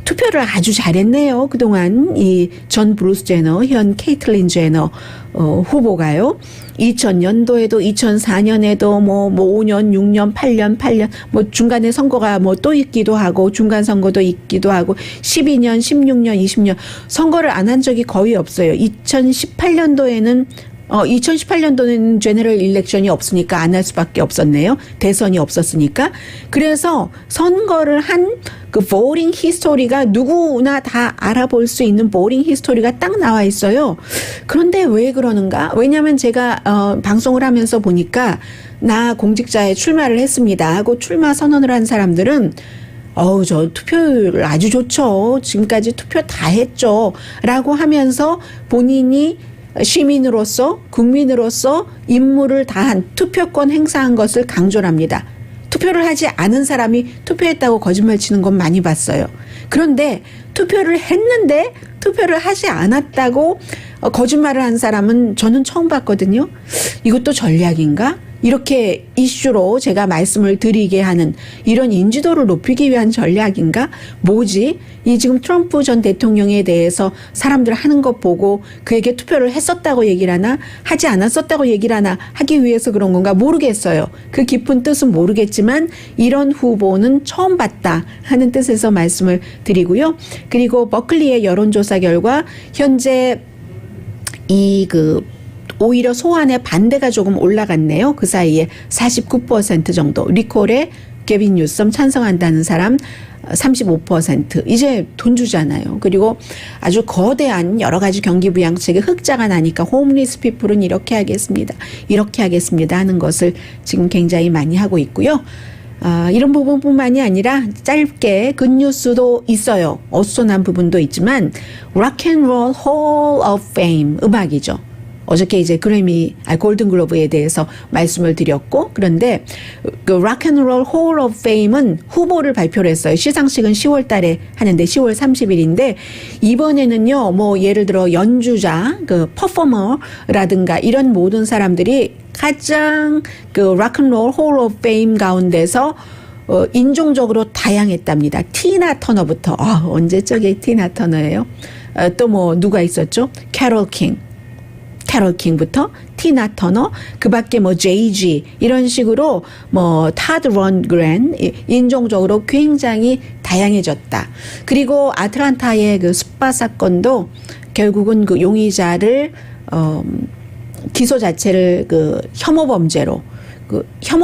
D: 투표를 아주 잘했네요. 그동안 이 전 브루스 제너, 현 케이틀린 제너 후보가요. 2000년도에도 2004년에도 뭐 5년, 6년, 8년 뭐 중간에 선거가 뭐 또 있기도 하고 중간 선거도 있기도 하고 12년, 16년, 20년 선거를 안 한 적이 거의 없어요. 2018년도에는 제너럴 일렉션이 없으니까 안 할 수밖에 없었네요. 대선이 없었으니까. 그래서 선거를 한 그 보링 히스토리가 누구나 다 알아볼 수 있는 보링 히스토리가 딱 나와 있어요. 그런데 왜 그러는가? 왜냐하면 제가 방송을 하면서 보니까 나 공직자에 출마를 했습니다 하고 출마 선언을 한 사람들은 저 투표율 아주 좋죠. 지금까지 투표 다 했죠. 라고 하면서 본인이 시민으로서 국민으로서 임무를 다한 투표권 행사한 것을 강조를 합니다. 투표를 하지 않은 사람이 투표했다고 거짓말 치는 건 많이 봤어요. 그런데 투표를 했는데 투표를 하지 않았다고 거짓말을 한 사람은 저는 처음 봤거든요. 이것도 전략인가? 이렇게 이슈로 제가 말씀을 드리게 하는 이런 인지도를 높이기 위한 전략인가? 뭐지? 이 지금 트럼프 전 대통령에 대해서 사람들 하는 것 보고 그에게 투표를 했었다고 얘기를 하나? 하지 않았었다고 얘기를 하나? 하기 위해서 그런 건가? 모르겠어요. 그 깊은 뜻은 모르겠지만 이런 후보는 처음 봤다 하는 뜻에서 말씀을 드리고요. 그리고 버클리의 여론조사 결과 현재 오히려 소환에 반대가 조금 올라갔네요. 그 사이에 49% 정도. 리콜에 게빈 뉴섬 찬성한다는 사람 35%. 이제 돈 주잖아요. 그리고 아주 거대한 여러 가지 경기부양책에 흑자가 나니까 홈리스 피플은 이렇게 하겠습니다. 이렇게 하겠습니다 하는 것을 지금 굉장히 많이 하고 있고요. 이런 부분뿐만이 아니라 짧게 굿뉴스도 있어요. 어수선한 부분도 있지만 락앤롤 홀 오브 페임 음악이죠. 어저께 이제 골든글로브에 대해서 말씀을 드렸고, 그런데 그 락앤롤 홀 오브 페임은 후보를 발표를 했어요. 시상식은 10월 달에 하는데 10월 30일인데 이번에는요, 뭐 예를 들어 연주자, 그 퍼포머라든가 이런 모든 사람들이 가장 그 락앤롤 홀 오브 페임 가운데서 인종적으로 다양했답니다. 티나 터너부터 언제적에 티나 터너예요? 또 뭐 누가 있었죠? 캐롤 킹부터 티나 터너, 그 밖에 뭐 제이지 이런 식으로 뭐 타드 런그렌 인종적으로 굉장히 다양해졌다. 그리고 아틀란타의 그 습바 사건도 결국은 그 용의자를 기소 자체를 그 혐오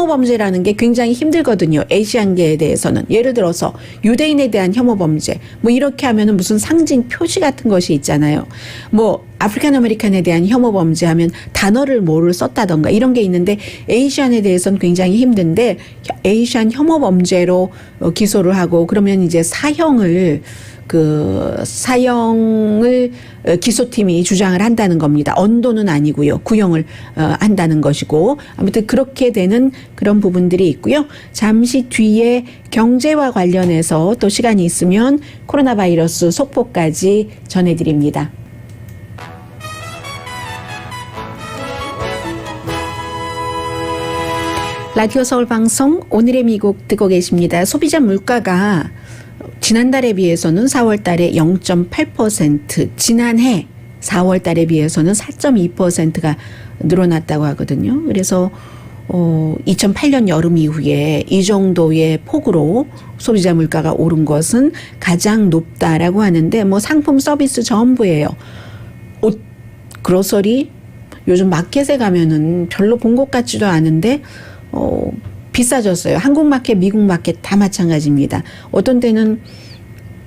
D: 범죄라는 게 굉장히 힘들거든요. 아시안계에 대해서는. 예를 들어서 유대인에 대한 혐오 범죄. 뭐 이렇게 하면은 무슨 상징 표시 같은 것이 있잖아요. 뭐 아프리칸 아메리칸에 대한 혐오 범죄 하면 단어를 뭐를 썼다던가 이런 게 있는데 아시안에 대해서는 굉장히 힘든데 아시안 혐오 범죄로 기소를 하고 그러면 이제 사형을 기소팀이 주장을 한다는 겁니다. 언도는 아니고요. 구형을 한다는 것이고 아무튼 그렇게 되는 그런 부분들이 있고요. 잠시 뒤에 경제와 관련해서 또 시간이 있으면 코로나 바이러스 속보까지 전해드립니다. 라디오 서울 방송 오늘의 미국 듣고 계십니다. 소비자 물가가 지난달에 비해서는 4월 달에 0.8%, 지난해 4월 달에 비해서는 4.2%가 늘어났다고 하거든요. 그래서 2008년 여름 이후에 이 정도의 폭으로 소비자 물가가 오른 것은 가장 높다라고 하는데 뭐 상품 서비스 전부예요. 옷, 그로서리 요즘 마켓에 가면은 별로 본 것 같지도 않은데 비싸졌어요. 한국 마켓, 미국 마켓 다 마찬가지입니다. 어떤 때는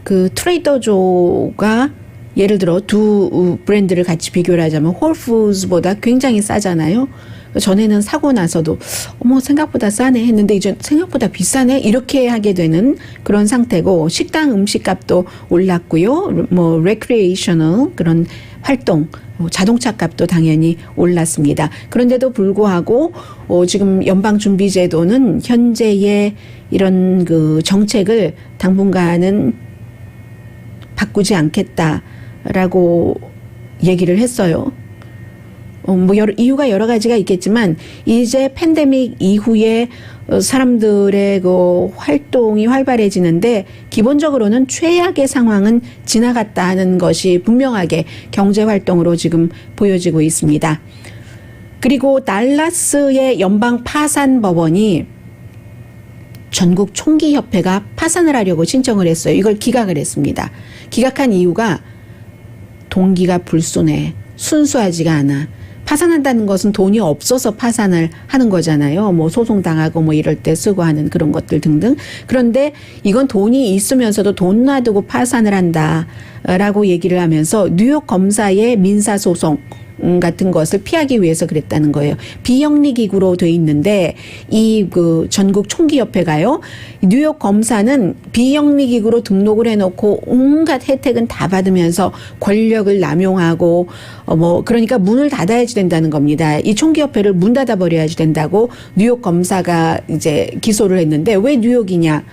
D: 그 트레이더조가 예를 들어 두 브랜드를 같이 비교를 하자면 홀푸드보다 굉장히 싸잖아요. 전에는 사고 나서도 생각보다 싸네 했는데 이제 생각보다 비싸네 이렇게 하게 되는 그런 상태고 식당 음식값도 올랐고요. 뭐 레크리에이셔널 그런 활동 자동차 값도 당연히 올랐습니다. 그런데도 불구하고 지금 연방준비제도는 현재의 이런 그 정책을 당분간은 바꾸지 않겠다라고 얘기를 했어요. 이유가 여러 가지가 있겠지만 이제 팬데믹 이후에 사람들의 그 활동이 활발해지는데 기본적으로는 최악의 상황은 지나갔다는 것이 분명하게 경제 활동으로 지금 보여지고 있습니다. 그리고 달라스의 연방 파산 법원이 전국 총기협회가 파산을 하려고 신청을 했어요. 이걸 기각을 했습니다. 기각한 이유가 동기가 불순해. 순수하지가 않아. 파산한다는 것은 돈이 없어서 파산을 하는 거잖아요. 뭐 소송당하고 뭐 이럴 때 쓰고 하는 그런 것들 등등. 그런데 이건 돈이 있으면서도 돈 놔두고 파산을 한다라고 얘기를 하면서 뉴욕 검사의 민사소송 같은 것을 피하기 위해서 그랬다는 거예요. 비영리 기구로 돼 있는데 이 그 전국 총기협회가요. 뉴욕 검사는 비영리 기구로 등록을 해놓고 온갖 혜택은 다 받으면서 권력을 남용하고 그러니까 문을 닫아야지 된다는 겁니다. 이 총기협회를 문 닫아 버려야지 된다고 뉴욕 검사가 이제 기소를 했는데 왜 뉴욕이냐?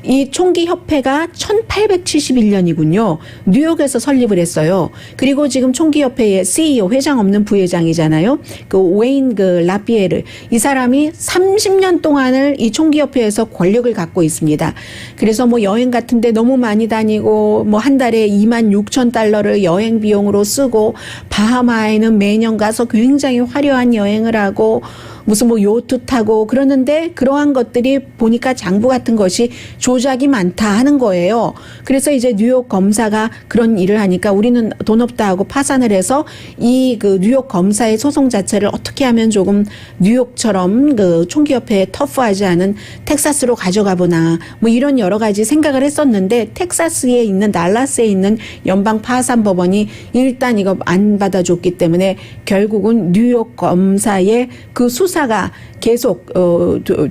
D: 이 총기협회가 1871년이군요. 뉴욕에서 설립을 했어요. 그리고 지금 총기협회의 CEO, 회장 없는 부회장이잖아요. 그 웨인 라피에르. 이 사람이 30년 동안을 이 총기협회에서 권력을 갖고 있습니다. 그래서 뭐 여행 같은데 너무 많이 다니고 뭐 한 달에 26,000달러를 여행 비용으로 쓰고 바하마에는 매년 가서 굉장히 화려한 여행을 하고 무슨 뭐 요트 타고 그러는데 그러한 것들이 보니까 장부 같은 것이 조작이 많다 하는 거예요. 그래서 이제 뉴욕 검사가 그런 일을 하니까 우리는 돈 없다 하고 파산을 해서 이 그 뉴욕 검사의 소송 자체를 어떻게 하면 조금 뉴욕처럼 그 총기협회에 터프하지 않은 텍사스로 가져가 보나 뭐 이런 여러 가지 생각을 했었는데 텍사스에 있는 달라스에 있는 연방 파산법원이 일단 이거 안 받아줬기 때문에 결국은 뉴욕 검사의 그 수사가 계속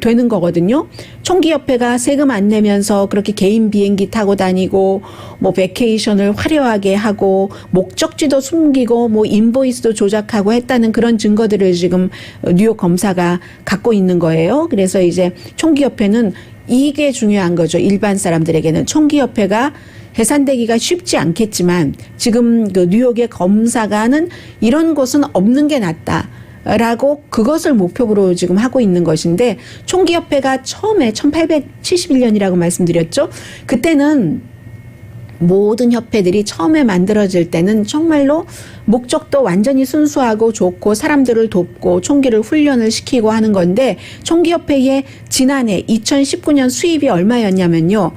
D: 되는 거거든요. 총기협회가 세금 안 내면서 그렇게 개인 비행기 타고 다니고 뭐 베케이션을 화려하게 하고 목적지도 숨기고 뭐 인보이스도 조작하고 했다는 그런 증거들을 지금 뉴욕 검사가 갖고 있는 거예요. 그래서 이제 총기협회는 이게 중요한 거죠. 일반 사람들에게는 총기협회가 해산되기가 쉽지 않겠지만 지금 그 뉴욕의 검사관은 이런 곳은 없는 게 낫다. 라고 그것을 목표로 지금 하고 있는 것인데 총기협회가 처음에 1871년이라고 말씀드렸죠. 그때는 모든 협회들이 처음에 만들어질 때는 정말로 목적도 완전히 순수하고 좋고 사람들을 돕고 총기를 훈련을 시키고 하는 건데 총기협회의 지난해 2019년 수입이 얼마였냐면요.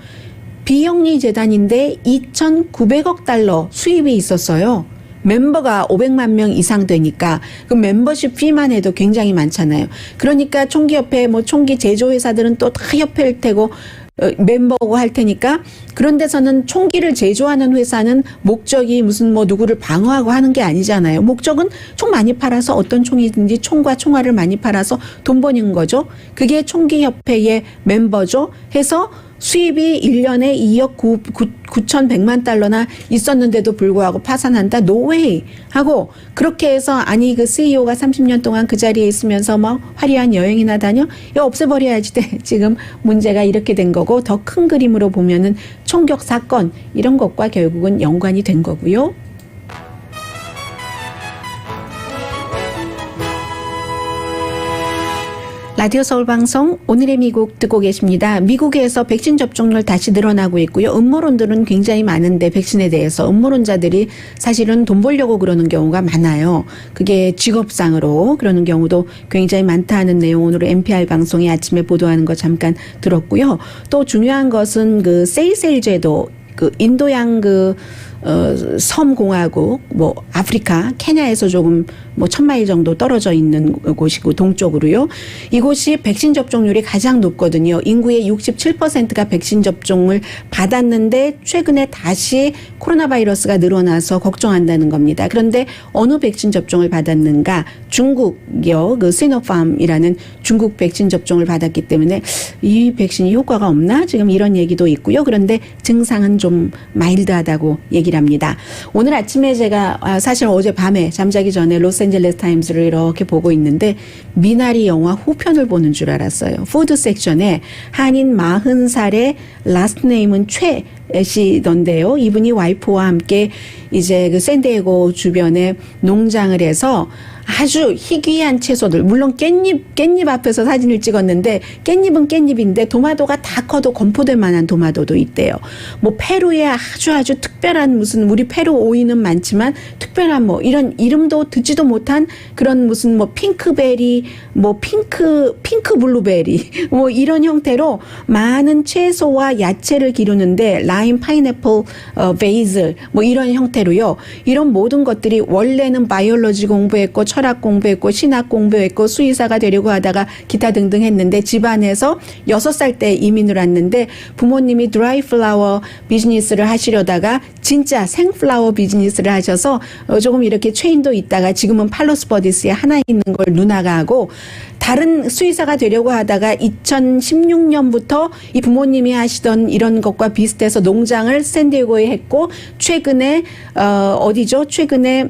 D: 비영리 재단인데 2,900억 달러 수입이 있었어요. 멤버가 500만 명 이상 되니까 그 멤버십 피만 해도 굉장히 많잖아요. 그러니까 총기협회 뭐 총기 제조회사들은 또 다 협회일 테고 멤버고 할 테니까 그런 데서는 총기를 제조하는 회사는 목적이 무슨 뭐 누구를 방어하고 하는 게 아니잖아요. 목적은 총 많이 팔아서 어떤 총이든지 총과 총알을 많이 팔아서 돈 버는 거죠. 그게 총기협회의 멤버죠. 해서 수입이 1년에 2억 9,100만 달러나 있었는데도 불구하고 파산한다? 노웨이! 하고 그렇게 해서 아니 그 CEO가 30년 동안 그 자리에 있으면서 뭐 화려한 여행이나 다녀? 이거 없애버려야지 돼. 지금 문제가 이렇게 된 거고 더 큰 그림으로 보면은 총격 사건 이런 것과 결국은 연관이 된 거고요. 라디오 서울방송 오늘의 미국 듣고 계십니다. 미국에서 백신 접종률 다시 늘어나고 있고요. 음모론들은 굉장히 많은데 백신에 대해서 음모론자들이 사실은 돈 벌려고 그러는 경우가 많아요. 그게 직업상으로 그러는 경우도 굉장히 많다는 내용 오늘 NPR 방송에 아침에 보도하는 거 잠깐 들었고요. 또 중요한 것은 그 세이셀 제도 그 인도양 섬공화국, 뭐 아프리카, 케냐에서 조금 뭐 1,000마일 정도 떨어져 있는 곳이고 동쪽으로요. 이곳이 백신 접종률이 가장 높거든요. 인구의 67%가 백신 접종을 받았는데 최근에 다시 코로나 바이러스가 늘어나서 걱정한다는 겁니다. 그런데 어느 백신 접종을 받았는가? 중국이요. 그 시노팜이라는 중국 백신 접종을 받았기 때문에 이 백신이 효과가 없나? 지금 이런 얘기도 있고요. 그런데 증상은 좀 마일드하다고 얘기를 합니다. 오늘 아침에 제가 사실 어젯밤에 잠자기 전에 로스앤젤레스 타임스를 이렇게 보고 있는데 미나리 영화 후편을 보는 줄 알았어요. 푸드 섹션에 한인 40살의 라스트 네임은 최 씨던데요. 이분이 와이프와 함께 이제 그 샌디에고 주변에 농장을 해서 아주 희귀한 채소들, 물론 깻잎 앞에서 사진을 찍었는데 깻잎은 깻잎인데 도마도가 다 커도 건포될 만한 도마도도 있대요. 뭐 페루에 아주 특별한 무슨 우리 페루 오이는 많지만 특별한 뭐 이런 이름도 듣지도 못한 그런 무슨 뭐 핑크베리, 뭐 핑크 블루베리 뭐 이런 형태로 많은 채소와 야채를 기르는데 라임, 파인애플, 베이슬 뭐 이런 형태로요. 이런 모든 것들이 원래는 바이올로지 공부했고 철학 공부했고 신학 공부했고 수의사가 되려고 하다가 기타 등등 했는데 집안에서 6살 때 이민을 왔는데 부모님이 드라이 플라워 비즈니스를 하시려다가 진짜 생플라워 비즈니스를 하셔서 조금 이렇게 체인도 있다가 지금은 팔로스 버디스에 하나 있는 걸 누나가 하고 다른 수의사가 되려고 하다가 2016년부터 이 부모님이 하시던 이런 것과 비슷해서 농장을 샌디에고에 했고 최근에 어디죠? 최근에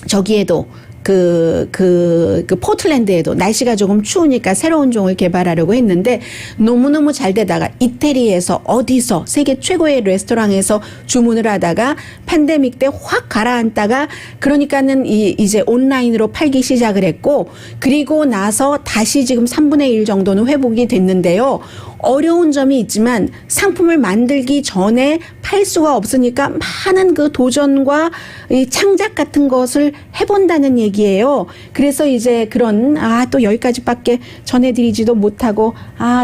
D: 저기에도 그 포틀랜드에도 날씨가 조금 추우니까 새로운 종을 개발하려고 했는데 너무너무 잘 되다가 이태리에서 어디서 세계 최고의 레스토랑에서 주문을 하다가 팬데믹 때 확 가라앉다가 그러니까는 이제 온라인으로 팔기 시작을 했고 그리고 나서 다시 지금 3분의 1 정도는 회복이 됐는데요. 어려운 점이 있지만 상품을 만들기 전에 팔 수가 없으니까 많은 그 도전과 이 창작 같은 것을 해본다는 얘기예요. 그래서 이제 그런 또 여기까지밖에 전해드리지도 못하고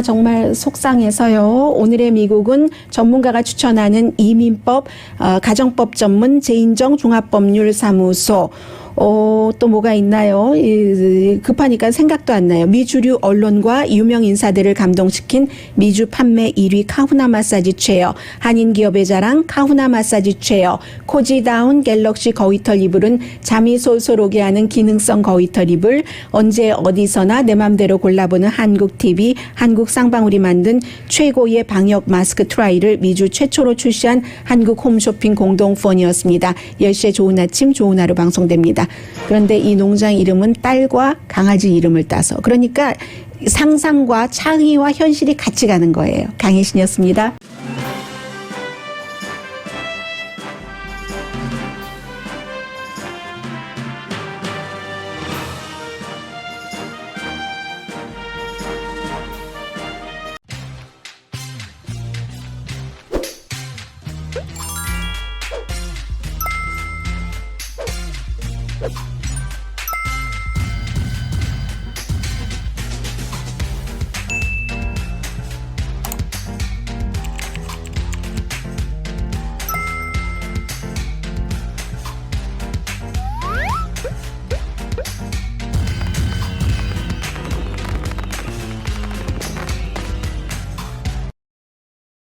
D: 정말 속상해서요. 오늘의 미국은 전문가가 추천하는 이민법 가정법 전문 제인정 종합법률사무소 또 뭐가 있나요? 급하니까 생각도 안 나요. 미 주류 언론과 유명 인사들을 감동시킨 미주 판매 1위 카후나 마사지 체어, 한인 기업의 자랑 카후나 마사지 체어, 코지다운 갤럭시 거위털 이불은 잠이 솔솔 오게 하는 기능성 거위털 이불, 언제 어디서나 내 맘대로 골라보는 한국 TV, 한국 쌍방울이 만든 최고의 방역 마스크 트라이를 미주 최초로 출시한 한국 홈쇼핑 공동폰이었습니다. 10시에 좋은 아침 좋은 하루 방송됩니다. 그런데 이 농장 이름은 딸과 강아지 이름을 따서 그러니까 상상과 창의와 현실이 같이 가는 거예요. 강혜신이었습니다.
C: 네.